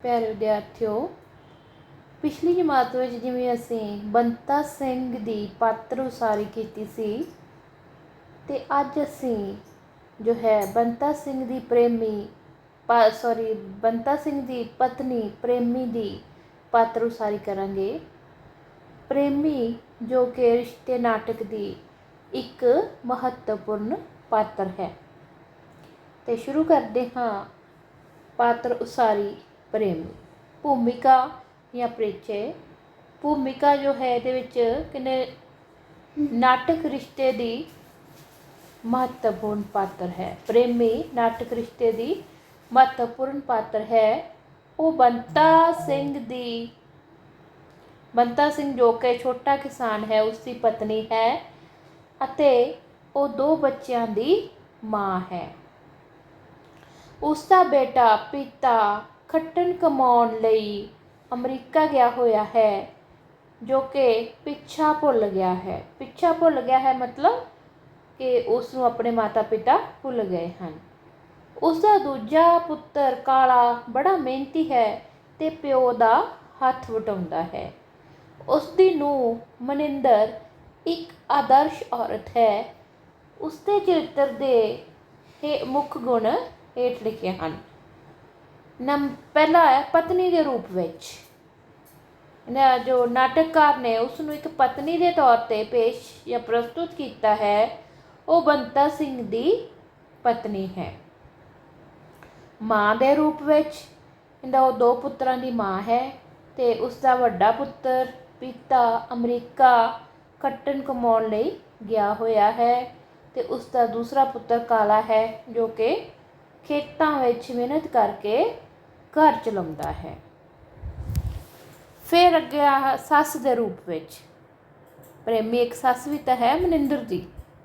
प्यारे विद्यार्थियों, पिछली जमात में जिवें असीं बंता सिंह दी पात्र उसारी कीती सी ते अज असीं जो है बंता सिंह दी बंता सिंह दी पत्नी प्रेमी दी पात्र उसारी करांगे। प्रेमी जो कि रिश्ते नाटक दी एक महत्वपूर्ण पात्र है। तो शुरू करते हाँ। पात्र उसारी प्रेमी। भूमिका या परिचय। भूमिका जो है ये किन्ने नाटक रिश्ते की महत्वपूर्ण पात्र है। प्रेमी नाटक रिश्ते की महत्वपूर्ण पात्र है। वो बंता सिंह जो कि छोटा किसान है उसकी पत्नी है अते वो 2 बच्चों की माँ है। उसका बेटा पिता खट्टन कमाउण लई अमरीका गया होया है जो कि पिछा भुल गया है मतलब कि उसनूं अपने माता पिता भुल गए हैं। उसका दूजा पुत्र काला बड़ा मेहनती है ते प्यो दा हथ वटाउंदा है। उसकी नूंह मनिंदर एक आदर्श औरत है। उसके चरित्र के मुख गुण हेठ लिखे हैं। पहला है पत्नी के रूप विच। जो नाटककार ने उसनूं एक पत्नी के तौर पर पेश या प्रस्तुत किया है वो बंता सिंह की पत्नी है। माँ के रूप विच वो 2 पुत्रां की माँ है ते उसका वड्डा पुत्र पिता अमरीका खट्टन कमाउण लई गया होया है ते उसका दूसरा पुत्र काला है जो कि खेतों विच मेहनत करके घर चलाउंदा है। फिर अगे सस के रूप विच प्रेमी एक सस भी तो है मनिंदर की,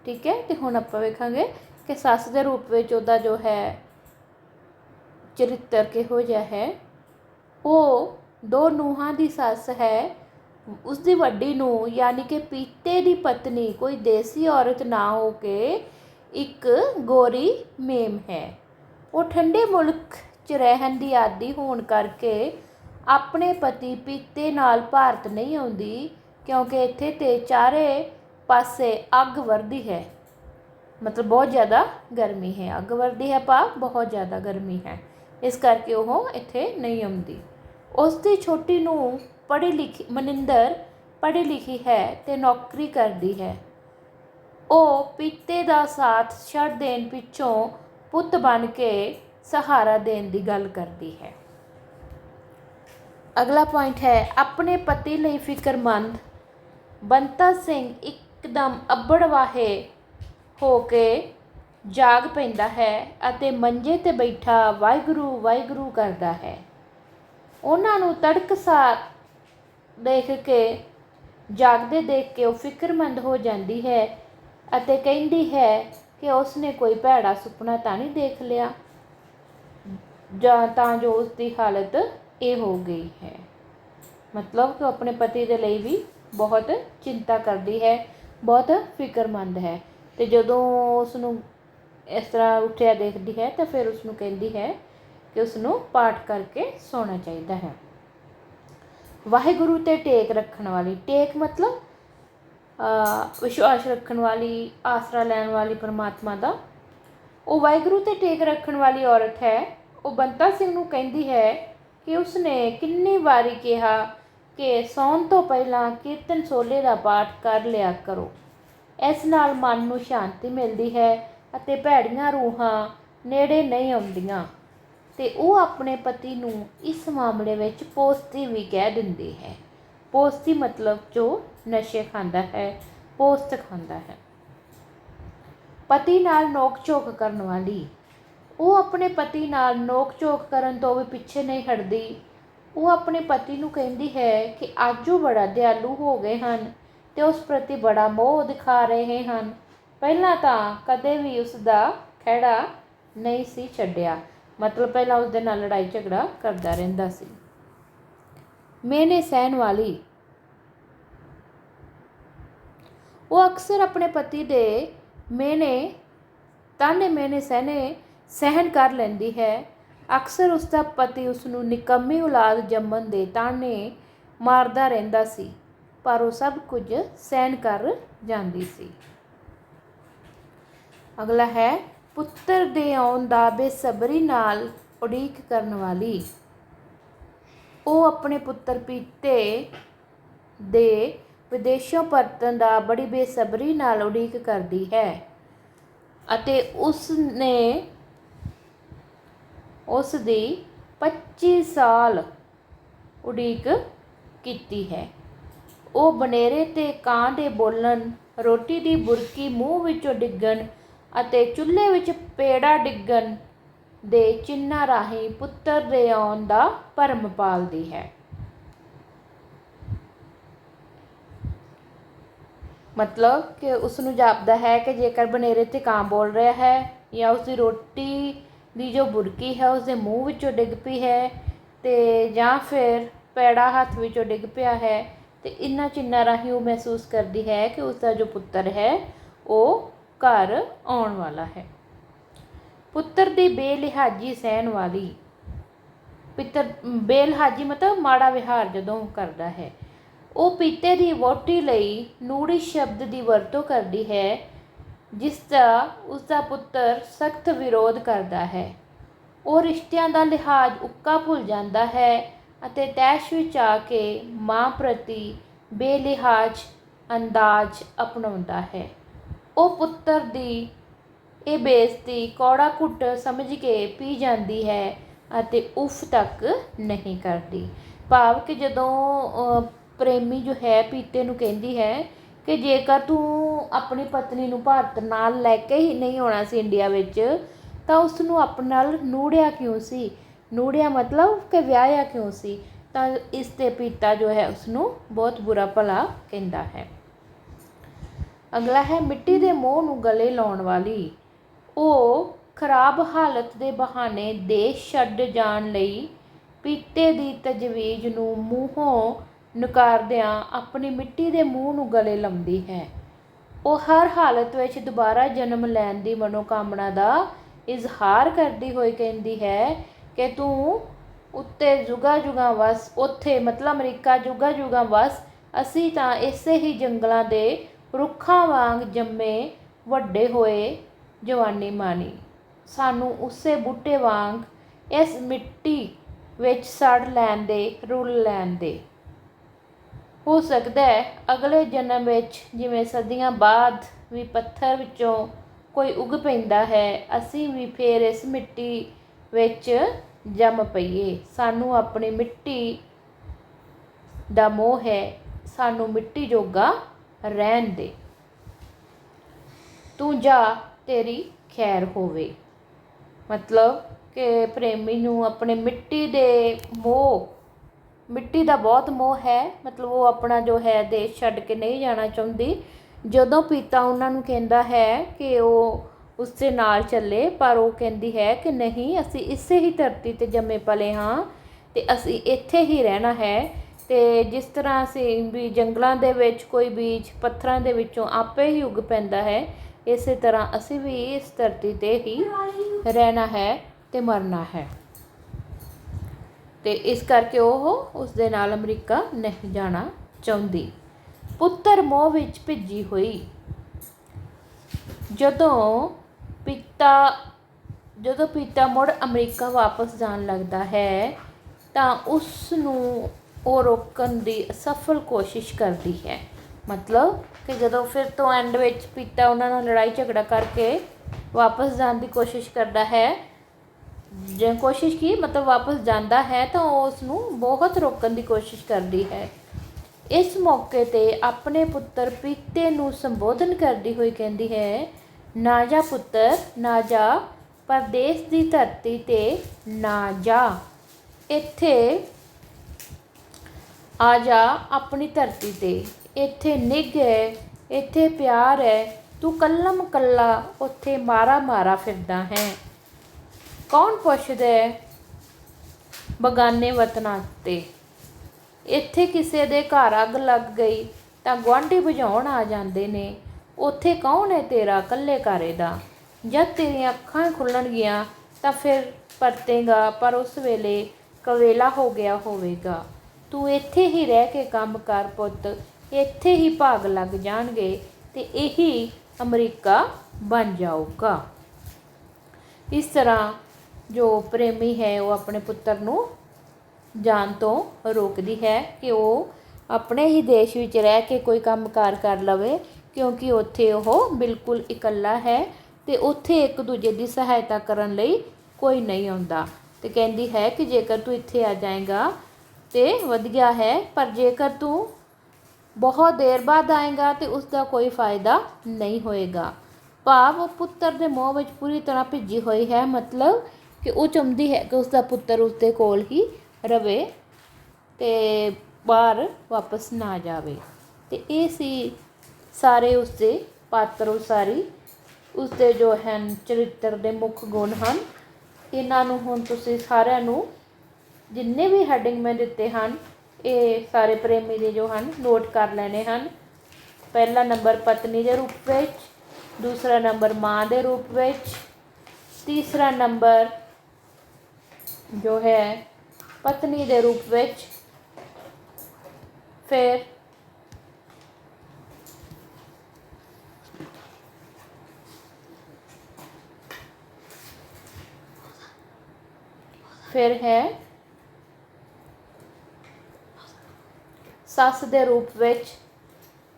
ठीक है। तो हुण आपां वेखांगे कि सस के रूप विच उहदा जो है चरित्र किहो जिहा है। वो 2 नूहां की सस है। उसकी वड्डी नूह यानी कि पीते की पत्नी कोई देसी औरत ना हो के एक गोरी मेम है। वो ठंडे मुल्क च रहन की आदी होने करके अपने पति पीते नाल भारत नहीं आउंदी क्योंकि इत्थे ते चारे पासे अग वरदी है, मतलब बहुत ज़्यादा गर्मी है। अग वरदी है भाव बहुत ज़्यादा गर्मी है, इस करके वो इत्थे नहीं आउंदी। उसकी छोटी नूह मनिंदर पढ़ी लिखी है ते नौकरी करती है। वो पीते का साथ छड़ देन पिछों पुत बन के सहारा देने की गल करती है। अगला पॉइंट है अपने पति लई फिक्रमंद। बंता सिंह एकदम अब्बड़वाहे हो के जाग पैंदा है अते मंजे ते बैठा वाहिगुरू वाहिगुरू करदा है। उन्हां नूं तड़कसार देख के जागदे देख के वो फिक्रमंद हो जाती है अते कहती है कि उसने कोई भैड़ा सुपना तो नहीं देख लिया जां जो उसकी हालत ये हो गई है। मतलब कि अपने पति के लिए भी बहुत चिंता करती है, बहुत फिक्रमंद है। तो जदों उसनूं इस तरह उठिया देखती है तो फिर उसनूं कहती है कि उसनूं पाठ करके सोना चाहिए है। वाहिगुरू ते टेक रखण वाली। टेक मतलब विश्वास रखण वाली, आसरा लैण वाली परमात्मा का। वो वाहिगुरू ते टेक रखण वाली औरत है। वो बंता सिंह नूं कहती है कि उसने कितनी बारी कहा कि सौण तो पहला कीर्तन सोले का पाठ कर लिया करो। इस नाल मन नूं शांति मिलती है अते भैड़ियां रूहां नेड़े नहीं आउंदियां। ते वो अपने पति नूं इस मामले विच पोस्ती भी कह दिंदी है। पोस्ती मतलब जो नशे खांदा है, पोस्त खांदा है। पति नाल नोक झोक करन वाली। वो अपने पति नाल नोक झोक करन तो भी पीछे नहीं हटदी। वो अपने पति नूं कहती है कि अज वो बड़ा दयालू हो गए हैं ते उस प्रति बड़ा मोह दिखा रहे हैं। पहला तां कदे भी उसका खैड़ा नहीं सी छड्डिया, मतलब पहला उसदे नाल लड़ाई झगड़ा करता रहिंदा सी। मेहने सहन वाली। वो अक्सर अपने पति दे ताने मेहने सहन कर लैंदी है ਅਕਸਰ ਉਸਦਾ ਪਤੀ ਉਸਨੂੰ ਨਿਕੰਮੀ ਔਲਾਦ ਜੰਮਣ ਦੇ ਤਾਣੇ ਮਾਰਦਾ ਰਹਿੰਦਾ ਸੀ, ਪਰ ਉਹ ਸਭ ਕੁਝ ਸਹਿਣ ਕਰ ਜਾਂਦੀ ਸੀ। ਅਗਲਾ ਹੈ ਪੁੱਤਰ ਦੇ ਆਉਣ ਦਾ ਬੇਸਬਰੀ ਨਾਲ ਉਡੀਕ ਕਰਨ ਵਾਲੀ। ਉਹ ਆਪਣੇ ਪੁੱਤਰ ਪੀਤੇ ਦੇ ਵਿਦੇਸ਼ੋਂ ਪਰਤਣ ਦਾ ਬੜੀ ਬੇਸਬਰੀ ਨਾਲ ਉਡੀਕ ਕਰਦੀ ਹੈ ਅਤੇ ਉਸ ਦੀ 25 ਸਾਲ ਉਡੀਕ ਕੀਤੀ ਹੈ। ਉਹ ਬਨੇਰੇ 'ਤੇ ਕਾਂ ਦੇ ਬੋਲਣ, ਰੋਟੀ ਦੀ ਬੁਰਕੀ ਮੂੰਹ ਵਿੱਚੋਂ ਡਿੱਗਣ ਅਤੇ ਚੁੱਲ੍ਹੇ ਵਿੱਚ ਪੇੜਾ ਡਿੱਗਣ ਦੇ ਚਿੰਨ੍ਹਾਂ ਰਾਹੀਂ ਪੁੱਤਰ ਦੇ ਆਉਣ ਦਾ ਭਰਮ ਪਾਲਦੀ ਹੈ। ਮਤਲਬ ਕਿ ਉਸ ਨੂੰ ਜਾਪਦਾ ਹੈ ਕਿ ਜੇਕਰ ਬਨੇਰੇ 'ਤੇ ਕਾਂ ਬੋਲ ਰਿਹਾ ਹੈ ਜਾਂ ਉਸਦੀ ਰੋਟੀ ਦੀ ਜੋ ਬੁਰਕੀ ਹੈ ਉਸਦੇ ਮੂੰਹ ਵਿੱਚੋਂ ਡਿੱਗ ਪਈ ਹੈ ਅਤੇ ਜਾਂ ਫਿਰ ਪੈੜਾ ਹੱਥ ਵਿੱਚੋਂ ਡਿੱਗ ਪਿਆ ਹੈ, ਅਤੇ ਇਹਨਾਂ ਚਿੰਨ੍ਹਾਂ ਰਾਹੀਂ ਉਹ ਮਹਿਸੂਸ ਕਰਦੀ ਹੈ ਕਿ ਉਸਦਾ ਜੋ ਪੁੱਤਰ ਹੈ ਉਹ ਘਰ ਆਉਣ ਵਾਲਾ ਹੈ। ਪੁੱਤਰ ਦੀ ਬੇਲਿਹਾਜ਼ੀ ਸਹਿਣ ਵਾਲੀ। ਬੇਲਿਹਾਜ਼ੀ ਮਤਲਬ ਮਾੜਾ ਵਿਹਾਰ ਜਦੋਂ ਕਰਦਾ ਹੈ। ਉਹ ਪੀਤੇ ਦੀ ਵਹੁਟੀ ਲਈ ਨੂੜੀ ਸ਼ਬਦ ਦੀ ਵਰਤੋਂ ਕਰਦੀ ਹੈ, ਜਿਸ ਦਾ ਉਸਦਾ ਪੁੱਤਰ ਸਖਤ ਵਿਰੋਧ ਕਰਦਾ ਹੈ। ਉਹ ਰਿਸ਼ਤਿਆਂ ਦਾ ਲਿਹਾਜ਼ ਉੱਕਾ ਭੁੱਲ ਜਾਂਦਾ ਹੈ ਅਤੇ ਤੈਸ਼ ਵਿੱਚ ਆ ਕੇ ਮਾਂ ਪ੍ਰਤੀ ਬੇਲਿਹਾਜ਼ ਅੰਦਾਜ਼ ਅਪਣਾਉਂਦਾ ਹੈ। ਉਹ ਪੁੱਤਰ ਦੀ ਇਹ ਬੇਇੱਜ਼ਤੀ ਕੌੜਾ ਘੁੱਟ ਸਮਝ ਕੇ ਪੀ ਜਾਂਦੀ ਹੈ ਅਤੇ ਉਫ ਤੱਕ ਨਹੀਂ ਕਰਦੀ। ਭਾਵ ਕਿ ਜਦੋਂ ਪ੍ਰੇਮੀ ਜੋ ਹੈ ਪੀਤੇ ਨੂੰ ਕਹਿੰਦੀ ਹੈ ਕਿ ਜੇਕਰ ਤੂੰ ਆਪਣੀ ਪਤਨੀ ਨੂੰ ਭਾਰਤ ਨਾਲ ਲੈ ਕੇ ਹੀ ਨਹੀਂ ਆਉਣਾ ਸੀ ਇੰਡੀਆ ਵਿੱਚ, ਤਾਂ ਉਸ ਨੂੰ ਆਪਣੇ ਨਾਲ ਨੂੜਿਆ ਕਿਉਂ ਸੀ। ਨੂੜਿਆ ਮਤਲਬ ਕਿ ਵਿਆਹਿਆ ਕਿਉਂ ਸੀ। ਤਾਂ ਇਸ 'ਤੇ ਪੀਤਾ ਜੋ ਹੈ ਉਸਨੂੰ ਬਹੁਤ ਬੁਰਾ ਭਲਾ ਕਹਿੰਦਾ ਹੈ। ਅਗਲਾ ਹੈ ਮਿੱਟੀ ਦੇ ਮੋਹ ਨੂੰ ਗਲੇ ਲਾਉਣ ਵਾਲੀ। ਉਹ ਖਰਾਬ ਹਾਲਤ ਦੇ ਬਹਾਨੇ ਦੇਸ਼ ਛੱਡ ਜਾਣ ਲਈ ਪੀਤੇ ਦੀ ਤਜਵੀਜ਼ ਨੂੰ ਮੂੰਹੋਂ ਨਕਾਰਦਿਆਂ ਆਪਣੀ ਮਿੱਟੀ ਦੇ ਮੂੰਹ ਨੂੰ ਗਲੇ ਲਾਉਂਦੀ ਹੈ। ਉਹ ਹਰ ਹਾਲਤ ਵਿੱਚ ਦੁਬਾਰਾ ਜਨਮ ਲੈਣ ਦੀ ਮਨੋਕਾਮਨਾ ਦਾ ਇਜ਼ਹਾਰ ਕਰਦੀ ਹੋਈ ਕਹਿੰਦੀ ਹੈ ਕਿ ਤੂੰ ਉੱਤੇ ਜੁਗਾਂ ਜੁਗਾਂ ਵਸ, ਉੱਥੇ ਮਤਲਬ ਅਮਰੀਕਾ ਜੁਗਾਂ ਜੁਗਾਂ ਵਸ, ਅਸੀਂ ਤਾਂ ਇਸੇ ਹੀ ਜੰਗਲਾਂ ਦੇ ਰੁੱਖਾਂ ਵਾਂਗ ਜੰਮੇ ਵੱਡੇ ਹੋਏ ਜਵਾਨੀ ਮਾਣੀ। ਸਾਨੂੰ ਉਸੇ ਬੂਟੇ ਵਾਂਗ ਇਸ ਮਿੱਟੀ ਵਿੱਚ ਸੜ ਲੈਣ ਦੇ, ਰੁਲ ਲੈਣ ਦੇ। ਹੋ ਸਕਦਾ ਹੈ ਅਗਲੇ ਜਨਮ ਵਿੱਚ ਜਿਵੇਂ ਸਦੀਆਂ ਬਾਅਦ ਵੀ ਪੱਥਰ ਵਿੱਚੋਂ ਕੋਈ ਉੱਗ ਪੈਂਦਾ ਹੈ, ਅਸੀਂ ਵੀ ਫਿਰ ਇਸ ਮਿੱਟੀ ਵਿੱਚ ਜੰਮ ਪਈਏ। ਸਾਨੂੰ ਆਪਣੀ ਮਿੱਟੀ ਦਾ ਮੋਹ ਹੈ, ਸਾਨੂੰ ਮਿੱਟੀ ਜੋਗਾ ਰਹਿਣ ਦੇ। ਤੂੰ ਜਾ, ਤੇਰੀ ਖੈਰ ਹੋਵੇ। ਮਤਲਬ ਕਿ ਪ੍ਰੇਮੀ ਨੂੰ ਆਪਣੇ ਮਿੱਟੀ ਦਾ ਬਹੁਤ ਮੋਹ ਹੈ। ਮਤਲਬ ਉਹ ਆਪਣਾ ਜੋ ਹੈ ਦੇਸ਼ ਛੱਡ ਕੇ ਨਹੀਂ ਜਾਣਾ ਚਾਹੁੰਦੀ। ਜਦੋਂ ਪੀਤਾ ਉਹਨਾਂ ਨੂੰ ਕਹਿੰਦਾ ਹੈ ਕਿ ਉਹ ਉਸ ਦੇ ਨਾਲ ਚੱਲੇ, ਪਰ ਉਹ ਕਹਿੰਦੀ ਹੈ ਕਿ ਨਹੀਂ, ਅਸੀਂ ਇਸੇ ਹੀ ਧਰਤੀ 'ਤੇ ਜੰਮੇ ਪਲੇ ਹਾਂ ਅਤੇ ਅਸੀਂ ਇੱਥੇ ਹੀ ਰਹਿਣਾ ਹੈ। ਅਤੇ ਜਿਸ ਤਰ੍ਹਾਂ ਅਸੀਂ ਵੀ ਜੰਗਲਾਂ ਦੇ ਵਿੱਚ ਕੋਈ ਬੀਜ ਪੱਥਰਾਂ ਦੇ ਵਿੱਚੋਂ ਆਪੇ ਹੀ ਉੱਗ ਪੈਂਦਾ ਹੈ, ਇਸੇ ਤਰ੍ਹਾਂ ਅਸੀਂ ਵੀ ਇਸ ਧਰਤੀ 'ਤੇ ਹੀ ਰਹਿਣਾ ਹੈ ਅਤੇ ਮਰਨਾ ਹੈ। ਅਤੇ ਇਸ ਕਰਕੇ ਉਹ ਉਸ ਦੇ ਨਾਲ ਅਮਰੀਕਾ ਨਹੀਂ ਜਾਣਾ ਚਾਹੁੰਦੀ। ਪੁੱਤਰ ਮੋਹ ਵਿੱਚ ਭਿੱਜੀ ਹੋਈ। ਜਦੋਂ ਪੀਤਾ ਮੁੜ ਅਮਰੀਕਾ ਵਾਪਸ ਜਾਣ ਲੱਗਦਾ ਹੈ ਤਾਂ ਉਸ ਨੂੰ ਉਹ ਰੋਕਣ ਦੀ ਅਸਫਲ ਕੋਸ਼ਿਸ਼ ਕਰਦੀ ਹੈ। ਮਤਲਬ ਕਿ ਜਦੋਂ ਫਿਰ ਤੋਂ ਐਂਡ ਵਿੱਚ ਪੀਤਾ ਉਹਨਾਂ ਨਾਲ ਲੜਾਈ ਝਗੜਾ ਕਰਕੇ ਵਾਪਸ ਜਾਣ ਦੀ ਕੋਸ਼ਿਸ਼ ਕਰਦਾ ਹੈ, ਮਤਲਬ ਵਾਪਸ ਜਾਂਦਾ ਹੈ, ਤਾਂ ਉਹ ਉਸ ਨੂੰ ਬਹੁਤ ਰੋਕਣ ਦੀ ਕੋਸ਼ਿਸ਼ ਕਰਦੀ ਹੈ। ਇਸ ਮੌਕੇ 'ਤੇ ਆਪਣੇ ਪੁੱਤਰ ਪੀਤੇ ਨੂੰ ਸੰਬੋਧਨ ਕਰਦੀ ਹੋਈ ਕਹਿੰਦੀ ਹੈ, ਨਾ ਜਾ ਪੁੱਤਰ, ਨਾ ਜਾ, ਪਰਦੇਸ ਦੀ ਧਰਤੀ 'ਤੇ ਨਾ ਜਾ, ਇੱਥੇ ਆ ਜਾ ਆਪਣੀ ਧਰਤੀ 'ਤੇ। ਇੱਥੇ ਨਿੱਘ ਹੈ, ਇੱਥੇ ਪਿਆਰ ਹੈ, ਤੂੰ ਕੱਲਮ ਕੱਲਾ ਉੱਥੇ ਮਾਰਾ ਫਿਰਦਾ ਹੈ। ਕੌਣ ਪੁੱਛਦਾ ਬਗਾਨੇ ਵਤਨਾਂ 'ਤੇ। ਇੱਥੇ ਕਿਸੇ ਦੇ ਘਰ ਅੱਗ ਲੱਗ ਗਈ ਤਾਂ ਗੁਆਂਢੀ ਬੁਝਾਉਣ ਆ ਜਾਂਦੇ ਨੇ। ਉੱਥੇ ਕੌਣ ਹੈ ਤੇਰਾ ਇਕੱਲੇ ਘਾਰੇ ਦਾ। ਜਦ ਤੇਰੀਆਂ ਅੱਖਾਂ ਖੁੱਲ੍ਹਣਗੀਆਂ ਤਾਂ ਫਿਰ ਪਰਤੇਗਾ, ਪਰ ਉਸ ਵੇਲੇ ਕਵੇਲਾ ਹੋ ਗਿਆ ਹੋਵੇਗਾ। ਤੂੰ ਇੱਥੇ ਹੀ ਰਹਿ ਕੇ ਕੰਮ ਕਰ ਪੁੱਤ, ਇੱਥੇ ਹੀ ਭਾਗ ਲੱਗ ਜਾਣਗੇ ਅਤੇ ਇਹੀ ਅਮਰੀਕਾ ਬਣ ਜਾਊਗਾ। ਇਸ ਤਰ੍ਹਾਂ ਜੋ ਪ੍ਰੇਮੀ ਹੈ ਉਹ ਆਪਣੇ ਪੁੱਤਰ ਨੂੰ ਜਾਣ ਤੋਂ ਰੋਕਦੀ ਹੈ ਕਿ ਉਹ ਆਪਣੇ ਹੀ ਦੇਸ਼ ਵਿੱਚ ਰਹਿ ਕੇ ਕੋਈ ਕੰਮ ਕਾਰ ਕਰ ਲਵੇ, ਕਿਉਂਕਿ ਉੱਥੇ ਉਹ ਬਿਲਕੁਲ ਇਕੱਲਾ ਹੈ ਅਤੇ ਉੱਥੇ ਇੱਕ ਦੂਜੇ ਦੀ ਸਹਾਇਤਾ ਕਰਨ ਲਈ ਕੋਈ ਨਹੀਂ ਆਉਂਦਾ। ਅਤੇ ਕਹਿੰਦੀ ਹੈ ਕਿ ਜੇਕਰ ਤੂੰ ਇੱਥੇ ਆ ਜਾਏਗਾ ਤਾਂ ਵਧੀਆ ਹੈ, ਪਰ ਜੇਕਰ ਤੂੰ ਬਹੁਤ ਦੇਰ ਬਾਅਦ ਆਏਗਾ ਤਾਂ ਉਸ ਦਾ ਕੋਈ ਫਾਇਦਾ ਨਹੀਂ ਹੋਏਗਾ। ਭਾਵ ਉਹ ਪੁੱਤਰ ਦੇ ਮੋਹ ਵਿੱਚ ਪੂਰੀ ਤਰ੍ਹਾਂ ਭਿੱਜੀ ਹੋਈ ਹੈ, ਮਤਲਬ ਕਿ ਉਹ ਚਾਹੁੰਦੀ ਹੈ ਕਿ ਉਸ ਦਾ ਪੁੱਤਰ ਉਸਦੇ ਕੋਲ ਹੀ ਰਵੇ ਅਤੇ ਬਾਹਰ ਵਾਪਸ ਨਾ ਜਾਵੇ। ਅਤੇ ਇਹ ਸੀ ਸਾਰੇ ਉਸਦੇ ਪਾਤਰ ਉਸਾਰੀ, ਉਸਦੇ ਜੋ ਹਨ ਚਰਿੱਤਰ ਦੇ ਮੁੱਖ ਗੁਣ ਹਨ। ਇਹਨਾਂ ਨੂੰ ਹੁਣ ਤੁਸੀਂ ਸਾਰਿਆਂ ਨੂੰ ਜਿੰਨੇ ਵੀ ਹੈਡਿੰਗ ਮੈਂ ਦਿੱਤੇ ਹਨ ਇਹ ਸਾਰੇ ਪ੍ਰੇਮੀ ਦੇ ਜੋ ਹਨ ਨੋਟ ਕਰ ਲੈਣੇ ਹਨ। ਪਹਿਲਾ ਨੰਬਰ ਪਤਨੀ ਦੇ ਰੂਪ ਵਿੱਚ, ਦੂਸਰਾ ਨੰਬਰ ਮਾਂ ਦੇ ਰੂਪ ਵਿੱਚ, ਤੀਸਰਾ ਨੰਬਰ ਜੋ ਹੈ ਪਤਨੀ ਦੇ ਰੂਪ ਵਿੱਚ, ਫਿਰ ਹੈ ਸੱਸ ਦੇ ਰੂਪ ਵਿੱਚ,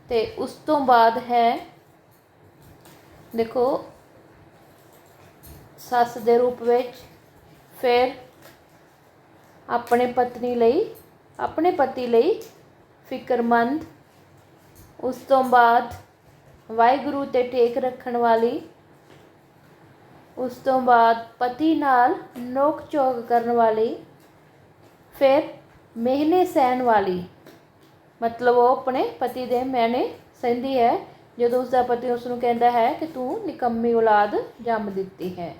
ਅਤੇ ਉਸ ਤੋਂ ਬਾਅਦ ਹੈ ਦੇਖੋ ਸੱਸ ਦੇ ਰੂਪ ਵਿੱਚ, ਫਿਰ ਆਪਣੇ ਪਤੀ ਲਈ ਫਿਕਰਮੰਦ, ਉਸ ਤੋਂ ਬਾਅਦ ਵਾਹਿਗੁਰੂ 'ਤੇ ਟੇਕ ਰੱਖਣ ਵਾਲੀ, ਉਸ ਤੋਂ ਬਾਅਦ ਪਤੀ ਨਾਲ ਨੋਕ ਝੋਕ ਕਰਨ ਵਾਲੀ, ਫਿਰ ਮਿਹਣੇ ਸਹਿਣ ਵਾਲੀ, ਮਤਲਬ ਉਹ ਆਪਣੇ ਪਤੀ ਦੇ ਮਿਹਣੇ ਸਹਿੰਦੀ ਹੈ ਜਦੋਂ ਉਸਦਾ ਪਤੀ ਉਸ ਨੂੰ ਕਹਿੰਦਾ ਹੈ ਕਿ ਤੂੰ ਨਿਕੰਮੀ ਔਲਾਦ ਜੰਮ ਦਿੱਤੀ ਹੈ।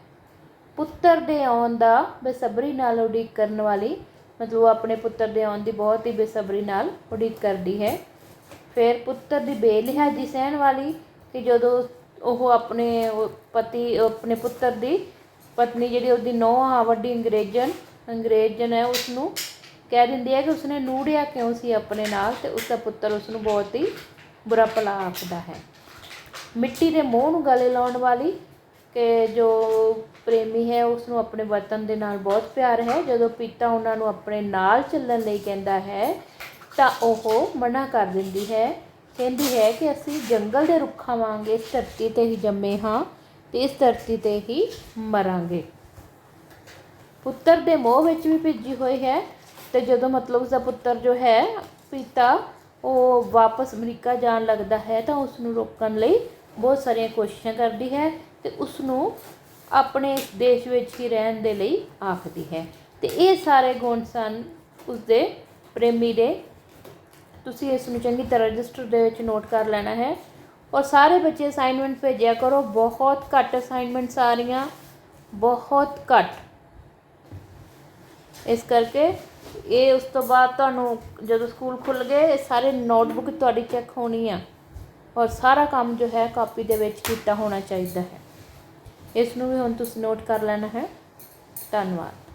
ਪੁੱਤਰ ਦੇ ਆਉਣ ਦਾ ਬੇਸਬਰੀ ਨਾਲ ਉਡੀਕ ਕਰਨ ਵਾਲੀ, ਮਤਲਬ ਉਹ ਆਪਣੇ ਪੁੱਤਰ ਦੇ ਆਉਣ ਦੀ ਬਹੁਤ ਹੀ ਬੇਸਬਰੀ ਨਾਲ ਉਡੀਕ ਕਰਦੀ ਹੈ। ਫਿਰ ਪੁੱਤਰ ਦੀ ਬੇਲਿਹਾਜ਼ੀ ਸਹਿਣ ਵਾਲੀ, ਕਿ ਜਦੋਂ ਉਹ ਆਪਣੇ ਪੁੱਤਰ ਦੀ ਪਤਨੀ ਜਿਹੜੀ ਉਹਦੀ ਨੂੰਹ ਆ ਵੱਡੀ ਅੰਗਰੇਜ਼ਨ ਹੈ, ਉਸਨੂੰ ਕਹਿ ਦਿੰਦੀ ਹੈ ਕਿ ਉਸਨੇ ਨੂੜਿਆ ਕਿਉਂ ਸੀ ਆਪਣੇ ਨਾਲ, ਅਤੇ ਉਸਦਾ ਪੁੱਤਰ ਉਸਨੂੰ ਬਹੁਤ ਹੀ ਬੁਰਾ ਭਲਾ ਆਖਦਾ ਹੈ। ਮਿੱਟੀ ਦੇ ਮੂੰਹ ਨੂੰ ਗਲੇ ਲਾਉਣ ਵਾਲੀ, ਕਿ ਜੋ ਪ੍ਰੇਮੀ ਹੈ ਉਸਨੂੰ ਆਪਣੇ ਵਤਨ ਦੇ ਨਾਲ ਬਹੁਤ ਪਿਆਰ ਹੈ, ਜਦੋਂ ਪਿਤਾ ਉਹਨਾਂ ਨੂੰ ਆਪਣੇ ਨਾਲ ਚੱਲਣ ਲਈ ਕਹਿੰਦਾ ਹੈ ਤਾਂ ਉਹ ਮਨਾ ਕਰ ਦਿੰਦੀ ਹੈ, ਕਹਿੰਦੀ ਹੈ ਕਿ ਅਸੀਂ ਜੰਗਲ ਦੇ ਰੁੱਖਾਂ ਵਾਂਗ ਇਸ ਧਰਤੀ 'ਤੇ ਹੀ ਜੰਮੇ ਹਾਂ ਅਤੇ ਇਸ ਧਰਤੀ 'ਤੇ ਹੀ ਮਰਾਂਗੇ। ਪੁੱਤਰ ਦੇ ਮੋਹ ਵਿੱਚ ਵੀ ਭਿੱਜੀ ਹੋਈ ਹੈ, ਅਤੇ ਜਦੋਂ ਮਤਲਬ ਉਸਦਾ ਪੁੱਤਰ ਜੋ ਹੈ ਪਿਤਾ ਉਹ ਵਾਪਸ ਅਮਰੀਕਾ ਜਾਣ ਲੱਗਦਾ ਹੈ ਤਾਂ ਉਸ ਨੂੰ ਰੋਕਣ ਲਈ ਬਹੁਤ ਸਾਰੀਆਂ ਕੋਸ਼ਿਸ਼ਾਂ ਕਰਦੀ ਹੈ ਅਤੇ ਉਸਨੂੰ ਆਪਣੇ ਦੇਸ਼ ਵਿੱਚ ਹੀ ਰਹਿਣ ਦੇ ਲਈ ਆਖਦੀ ਹੈ। ਅਤੇ ਇਹ ਸਾਰੇ ਗੁਣ ਸਨ ਉਸਦੇ ਪ੍ਰੇਮੀ ਦੇ। ਤੁਸੀਂ ਇਸ ਨੂੰ ਚੰਗੀ ਤਰ੍ਹਾਂ ਰਜਿਸਟਰ ਦੇ ਵਿੱਚ ਨੋਟ ਕਰ ਲੈਣਾ ਹੈ। ਔਰ ਸਾਰੇ ਬੱਚੇ ਅਸਾਈਨਮੈਂਟ ਭੇਜਿਆ ਕਰੋ, ਬਹੁਤ ਘੱਟ ਅਸਾਈਨਮੈਂਟਸ ਆ ਰਹੀਆਂ, ਬਹੁਤ ਘੱਟ। ਇਸ ਕਰਕੇ ਇਹ ਉਸ ਤੋਂ ਬਾਅਦ ਤੁਹਾਨੂੰ ਜਦੋਂ ਸਕੂਲ ਖੁੱਲ੍ਹ ਗਏ ਇਹ ਸਾਰੇ ਨੋਟਬੁੱਕ ਤੁਹਾਡੀ ਚੈੱਕ ਹੋਣੀ ਆ, ਔਰ ਸਾਰਾ ਕੰਮ ਜੋ ਹੈ ਕਾਪੀ ਦੇ ਵਿੱਚ ਕੀਤਾ ਹੋਣਾ ਚਾਹੀਦਾ ਹੈ। ਇਸ ਨੂੰ ਵੀ ਹੁਣ ਤੁਸੀਂ ਨੋਟ ਕਰ ਲੈਣਾ ਹੈ। ਧੰਨਵਾਦ।